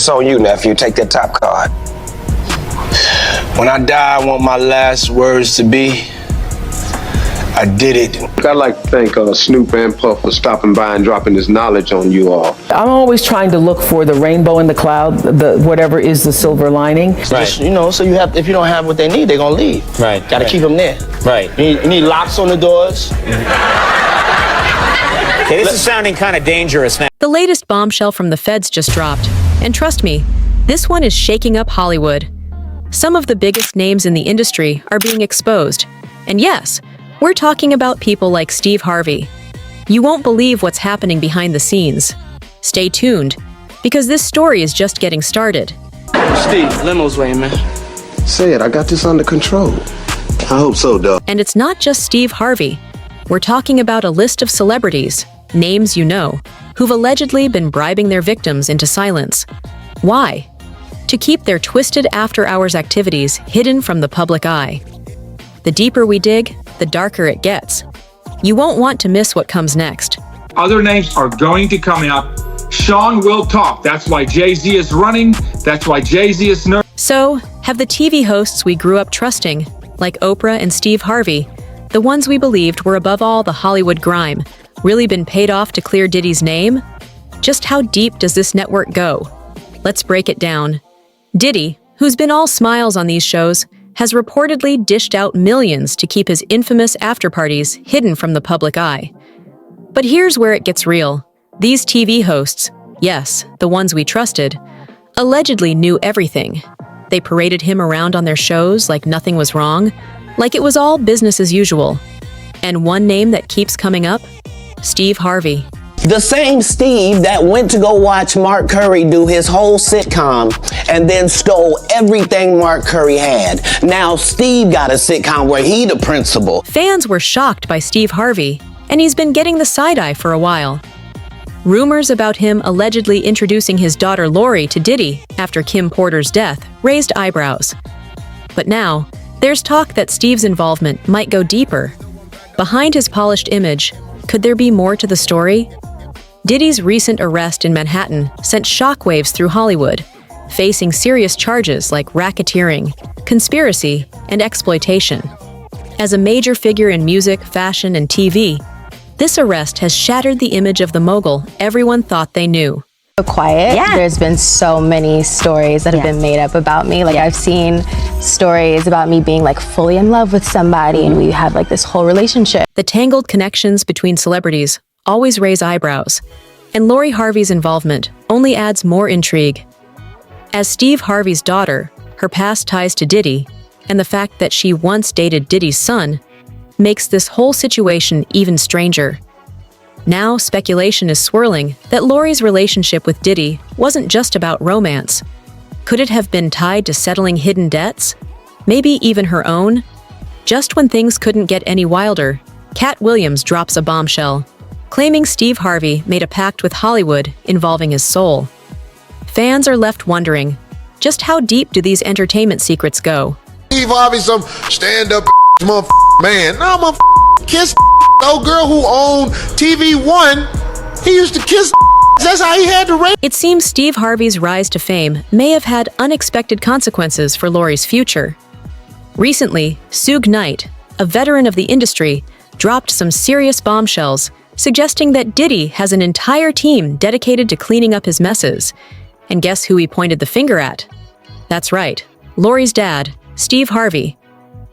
It's on you, nephew. Take that top card. When I die, I want my last words to be, I did it. I'd like to thank Snoop and Puff for stopping by and dropping this knowledge on you all. I'm always trying to look for the rainbow in the cloud, whatever is the silver lining. Right. Just, you know, so if you don't have what they need, they're gonna leave. Right. Gotta keep them there. Right. You need locks on the doors. Okay, this is sounding kind of dangerous now. The latest bombshell from the feds just dropped. And trust me, this one is shaking up Hollywood. Some of the biggest names in the industry are being exposed. And yes, we're talking about people like Steve Harvey. You won't believe what's happening behind the scenes. Stay tuned, because this story is just getting started. Steve, limo's waiting, man. Say it, I got this under control. I hope so, dog. And it's not just Steve Harvey. We're talking about a list of celebrities, names you know, who've allegedly been bribing their victims into silence. Why? To keep their twisted after-hours activities hidden from the public eye. The deeper we dig, the darker it gets. You won't want to miss what comes next. Other names are going to come out. Sean will talk. That's why Jay-Z is running. That's why Jay-Z is nervous. So, have the TV hosts we grew up trusting, like Oprah and Steve Harvey, the ones we believed were above all the Hollywood grime, really been paid off to clear Diddy's name? Just how deep does this network go? Let's break it down. Diddy, who's been all smiles on these shows, has reportedly dished out millions to keep his infamous after-parties hidden from the public eye. But here's where it gets real. These TV hosts, yes, the ones we trusted, allegedly knew everything. They paraded him around on their shows like nothing was wrong, like it was all business as usual. And one name that keeps coming up? Steve Harvey. The same Steve that went to go watch Mark Curry do his whole sitcom and then stole everything Mark Curry had. Now Steve got a sitcom where he the principal. Fans were shocked by Steve Harvey, and he's been getting the side-eye for a while. Rumors about him allegedly introducing his daughter Lori to Diddy after Kim Porter's death raised eyebrows. But now, there's talk that Steve's involvement might go deeper. Behind his polished image, could there be more to the story? Diddy's recent arrest in Manhattan sent shockwaves through Hollywood, facing serious charges like racketeering, conspiracy, and exploitation. As a major figure in music, fashion, and TV, this arrest has shattered the image of the mogul everyone thought they knew. Quiet. Yeah. There's been so many stories that have been made up about me. Like I've seen stories about me being like fully in love with somebody and we have like this whole relationship. The tangled connections between celebrities always raise eyebrows, and Lori Harvey's involvement only adds more intrigue. As Steve Harvey's daughter, her past ties to Diddy, and the fact that she once dated Diddy's son, makes this whole situation even stranger. Now, speculation is swirling that Lori's relationship with Diddy wasn't just about romance. Could it have been tied to settling hidden debts? Maybe even her own? Just when things couldn't get any wilder, Cat Williams drops a bombshell, claiming Steve Harvey made a pact with Hollywood involving his soul. Fans are left wondering, just how deep do these entertainment secrets go? Steve Harvey, some stand-up motherfucker man. No, motherfucker, kiss old girl who owned TV One. He used to kiss. That's how he had to rape. It seems Steve Harvey's rise to fame may have had unexpected consequences for Lori's future. Recently, Suge Knight, a veteran of the industry, dropped some serious bombshells, suggesting that Diddy has an entire team dedicated to cleaning up his messes. And guess who he pointed the finger at? That's right, Lori's dad, Steve Harvey.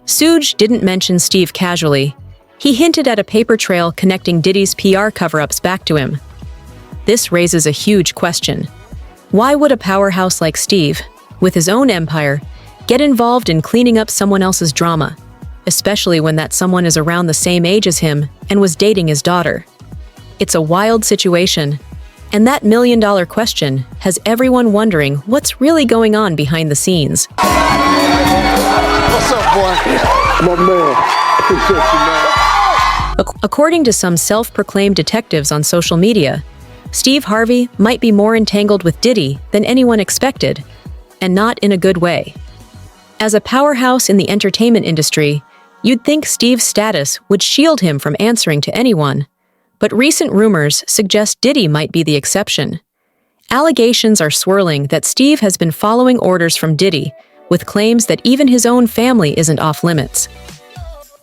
Suge didn't mention Steve casually. He hinted at a paper trail connecting Diddy's PR cover-ups back to him. This raises a huge question. Why would a powerhouse like Steve, with his own empire, get involved in cleaning up someone else's drama, especially when that someone is around the same age as him and was dating his daughter? It's a wild situation, and that million-dollar question has everyone wondering what's really going on behind the scenes. What's up, boy? My man. Appreciate you, man. According to some self-proclaimed detectives on social media, Steve Harvey might be more entangled with Diddy than anyone expected, and not in a good way. As a powerhouse in the entertainment industry, you'd think Steve's status would shield him from answering to anyone, but recent rumors suggest Diddy might be the exception. allegations are swirling that Steve has been following orders from Diddy, with claims that even his own family isn't off limits.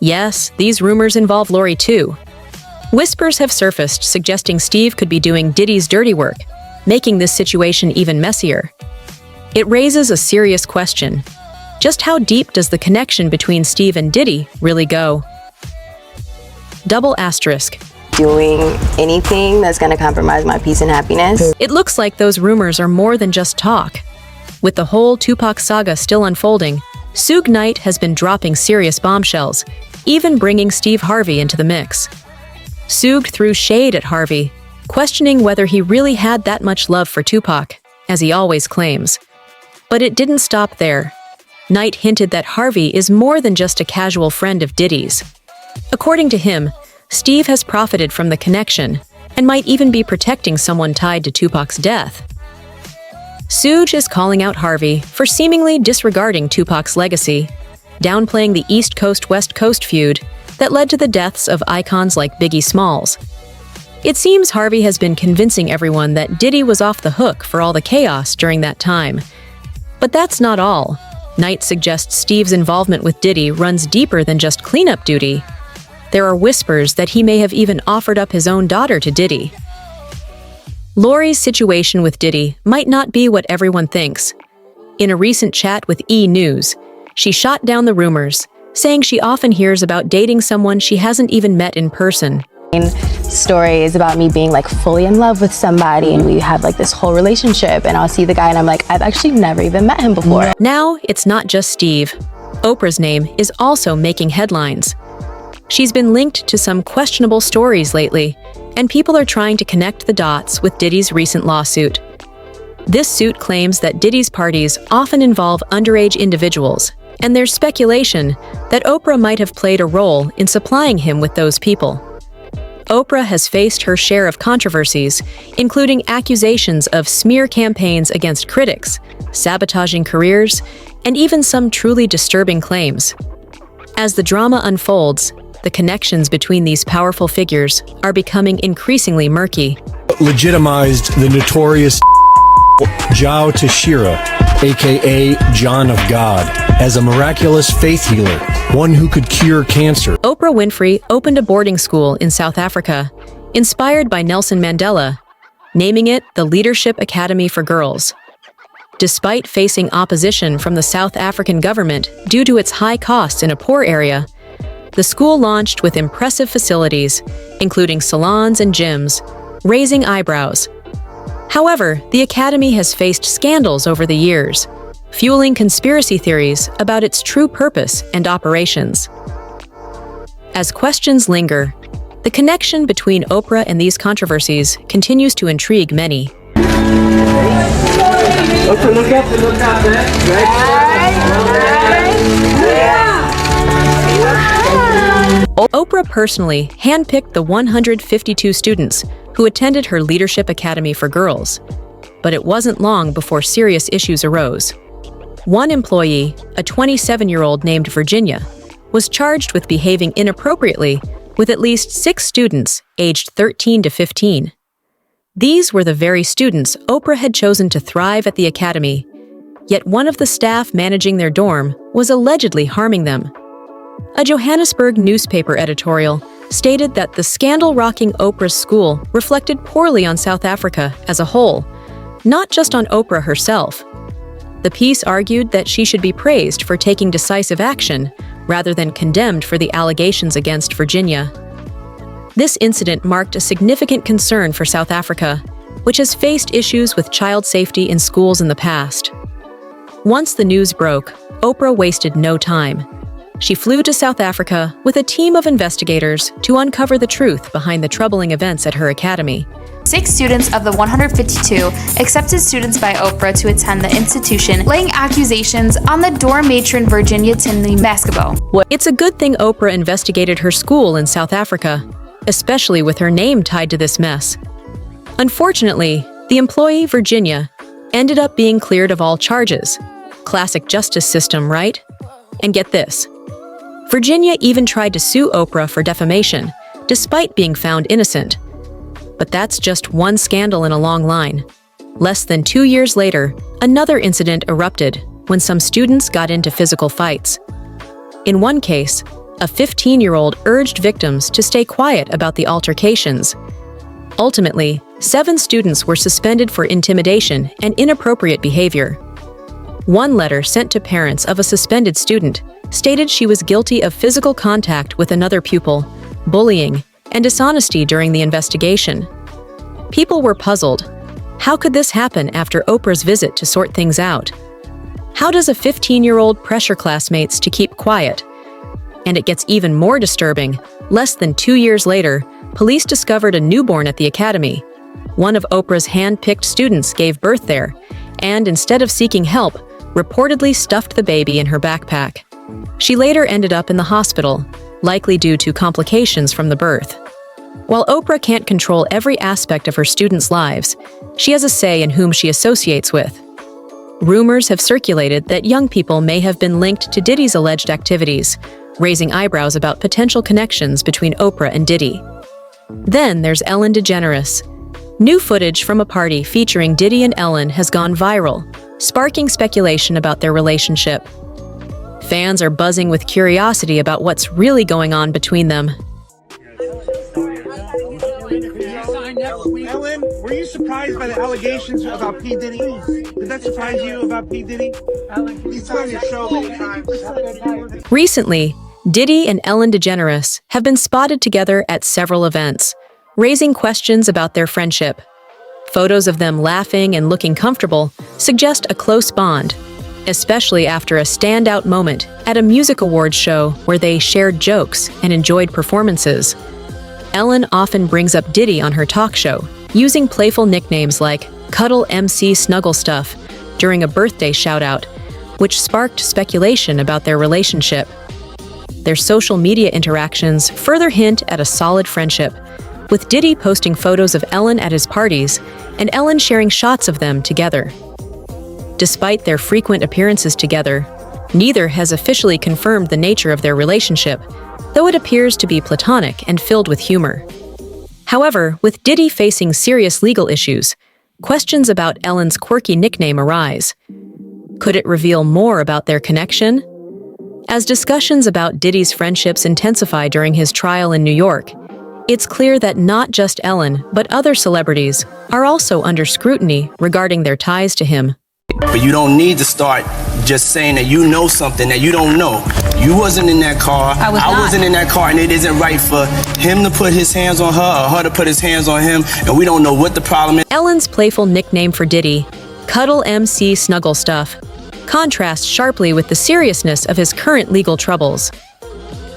Yes, these rumors involve Lori too. Whispers have surfaced suggesting Steve could be doing Diddy's dirty work, making this situation even messier. It raises a serious question. Just how deep does the connection between Steve and Diddy really go? Double asterisk. Doing anything that's going to compromise my peace and happiness. It looks like those rumors are more than just talk. With the whole Tupac saga still unfolding, Suge Knight has been dropping serious bombshells, even bringing Steve Harvey into the mix. Suge threw shade at Harvey, questioning whether he really had that much love for Tupac, as he always claims. But it didn't stop there. Knight hinted that Harvey is more than just a casual friend of Diddy's. According to him, Steve has profited from the connection and might even be protecting someone tied to Tupac's death. Suge is calling out Harvey for seemingly disregarding Tupac's legacy, downplaying the East Coast-West Coast feud that led to the deaths of icons like Biggie Smalls. It seems Harvey has been convincing everyone that Diddy was off the hook for all the chaos during that time. But that's not all. Knight suggests Steve's involvement with Diddy runs deeper than just cleanup duty. There are whispers that he may have even offered up his own daughter to Diddy. Lori's situation with Diddy might not be what everyone thinks. In a recent chat with E! News, she shot down the rumors, saying she often hears about dating someone she hasn't even met in person. Stories about me being like fully in love with somebody and we have like this whole relationship, and I'll see the guy and I'm like, I've actually never even met him before. Now, it's not just Steve. Oprah's name is also making headlines. She's been linked to some questionable stories lately, and people are trying to connect the dots with Diddy's recent lawsuit. This suit claims that Diddy's parties often involve underage individuals, and there's speculation that Oprah might have played a role in supplying him with those people. Oprah has faced her share of controversies, including accusations of smear campaigns against critics, sabotaging careers, and even some truly disturbing claims. As the drama unfolds, the connections between these powerful figures are becoming increasingly murky. Legitimized the notorious Jao Tashira, aka John of God, as a miraculous faith healer, one who could cure cancer. Oprah Winfrey opened a boarding school in South Africa, inspired by Nelson Mandela, naming it the Leadership Academy for Girls. Despite facing opposition from the South African government due to its high costs in a poor area, the school launched with impressive facilities, including salons and gyms, raising eyebrows. However, the academy has faced scandals over the years, fueling conspiracy theories about its true purpose and operations. As questions linger, the connection between Oprah and these controversies continues to intrigue many. Oprah, look up, Oprah personally handpicked the 152 students who attended her Leadership Academy for Girls, but it wasn't long before serious issues arose. One employee, a 27-year-old named Virginia, was charged with behaving inappropriately with at least 6 students aged 13 to 15. These were the very students Oprah had chosen to thrive at the academy, yet one of the staff managing their dorm was allegedly harming them. A Johannesburg newspaper editorial stated that the scandal-rocking Oprah's school reflected poorly on South Africa as a whole, not just on Oprah herself. The piece argued that she should be praised for taking decisive action rather than condemned for the allegations against Virginia. This incident marked a significant concern for South Africa, which has faced issues with child safety in schools in the past. Once the news broke, Oprah wasted no time. She flew to South Africa with a team of investigators to uncover the truth behind the troubling events at her academy. 6 students of the 152 accepted students by Oprah to attend the institution, laying accusations on the dorm matron Virginia Tinley Mascabo. It's a good thing Oprah investigated her school in South Africa, especially with her name tied to this mess. Unfortunately, the employee, Virginia, ended up being cleared of all charges. Classic justice system, right? And get this. Virginia even tried to sue Oprah for defamation, despite being found innocent. But that's just one scandal in a long line. Less than 2 years later, another incident erupted when some students got into physical fights. In one case, a 15-year-old urged victims to stay quiet about the altercations. Ultimately, 7 students were suspended for intimidation and inappropriate behavior. One letter sent to parents of a suspended student stated she was guilty of physical contact with another pupil, bullying, and dishonesty during the investigation. People were puzzled. How could this happen after Oprah's visit to sort things out? How does a 15-year-old pressure classmates to keep quiet? And it gets even more disturbing. Less than 2 years later, police discovered a newborn at the academy. One of Oprah's hand-picked students gave birth there, and instead of seeking help, reportedly stuffed the baby in her backpack. She later ended up in the hospital, likely due to complications from the birth. While Oprah can't control every aspect of her students' lives, she has a say in whom she associates with. Rumors have circulated that young people may have been linked to Diddy's alleged activities, raising eyebrows about potential connections between Oprah and Diddy. Then there's Ellen DeGeneres. New footage from a party featuring Diddy and Ellen has gone viral, sparking speculation about their relationship. Fans are buzzing with curiosity about what's really going on between them. Ellen, were you surprised by the allegations about P. Diddy? Did that surprise you about P. Diddy? He's on your show many times. Recently, Diddy and Ellen DeGeneres have been spotted together at several events, raising questions about their friendship. Photos of them laughing and looking comfortable suggest a close bond, especially after a standout moment at a music awards show where they shared jokes and enjoyed performances. Ellen often brings up Diddy on her talk show, using playful nicknames like Cuddle MC Snuggle Stuff during a birthday shout-out, which sparked speculation about their relationship. Their social media interactions further hint at a solid friendship, with Diddy posting photos of Ellen at his parties and Ellen sharing shots of them together. Despite their frequent appearances together, neither has officially confirmed the nature of their relationship, though it appears to be platonic and filled with humor. However, with Diddy facing serious legal issues, questions about Ellen's quirky nickname arise. Could it reveal more about their connection? As discussions about Diddy's friendships intensify during his trial in New York, it's clear that not just Ellen, but other celebrities are also under scrutiny regarding their ties to him. But you don't need to start just saying that you know something that you don't know. You wasn't in that car. I wasn't in that car, and it isn't right for him to put his hands on her or her to put his hands on him, and we don't know what the problem is. Ellen's playful nickname for Diddy, Cuddle MC Snuggle Stuff, contrasts sharply with the seriousness of his current legal troubles.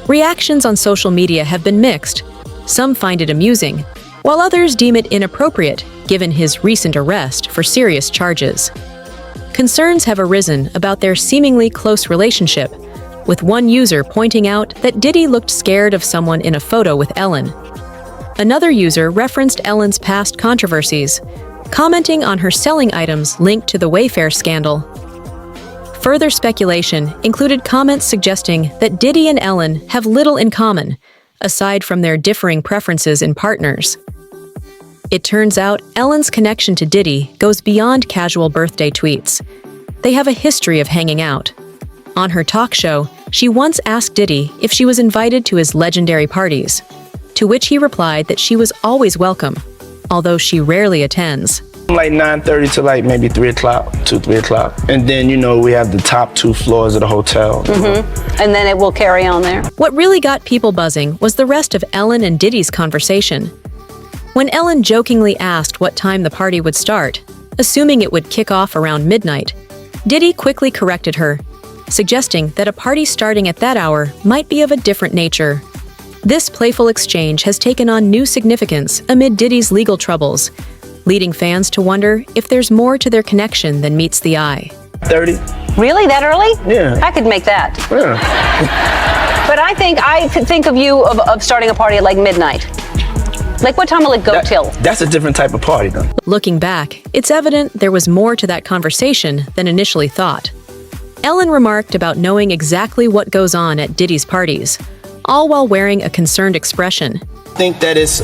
Reactions on social media have been mixed. Some find it amusing, while others deem it inappropriate given his recent arrest for serious charges. Concerns have arisen about their seemingly close relationship, with one user pointing out that Diddy looked scared of someone in a photo with Ellen. Another user referenced Ellen's past controversies, commenting on her selling items linked to the Wayfair scandal. Further speculation included comments suggesting that Diddy and Ellen have little in common, aside from their differing preferences in partners. It turns out Ellen's connection to Diddy goes beyond casual birthday tweets. They have a history of hanging out. On her talk show, she once asked Diddy if she was invited to his legendary parties, to which he replied that she was always welcome, although she rarely attends. Like 9:30 to like maybe 3 o'clock, 3 o'clock. And then, we have the top 2 floors of the hotel. And then it will carry on there. What really got people buzzing was the rest of Ellen and Diddy's conversation. When Ellen jokingly asked what time the party would start, assuming it would kick off around midnight, Diddy quickly corrected her, suggesting that a party starting at that hour might be of a different nature. This playful exchange has taken on new significance amid Diddy's legal troubles, leading fans to wonder if there's more to their connection than meets the eye. 30. Really? That early? Yeah. I could make that. Yeah. But I could think of you of starting a party at like midnight. Like what time will it go till? That's a different type of party, though. Looking back, it's evident there was more to that conversation than initially thought. Ellen remarked about knowing exactly what goes on at Diddy's parties, all while wearing a concerned expression. think that it's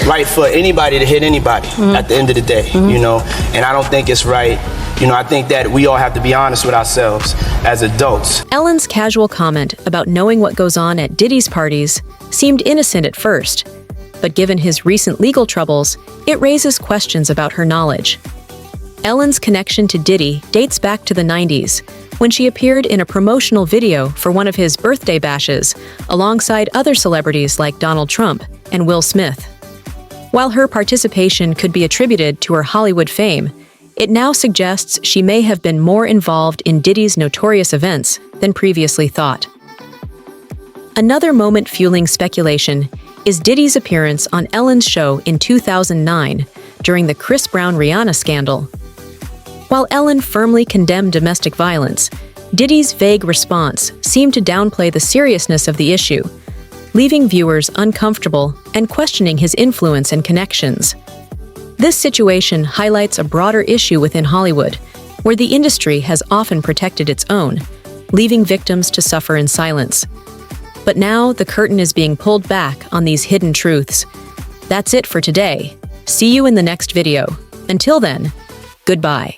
right for anybody to hit anybody at the end of the day, you know, and I don't think it's right. You know, I think that we all have to be honest with ourselves as adults. Ellen's casual comment about knowing what goes on at Diddy's parties seemed innocent at first, but given his recent legal troubles, it raises questions about her knowledge. Ellen's connection to Diddy dates back to the 90s, when she appeared in a promotional video for one of his birthday bashes, alongside other celebrities like Donald Trump and Will Smith. While her participation could be attributed to her Hollywood fame, it now suggests she may have been more involved in Diddy's notorious events than previously thought. Another moment fueling speculation is Diddy's appearance on Ellen's show in 2009 during the Chris Brown-Rihanna scandal. While Ellen firmly condemned domestic violence, Diddy's vague response seemed to downplay the seriousness of the issue, leaving viewers uncomfortable and questioning his influence and connections. This situation highlights a broader issue within Hollywood, where the industry has often protected its own, leaving victims to suffer in silence. But now the curtain is being pulled back on these hidden truths. That's it for today. See you in the next video. Until then, goodbye.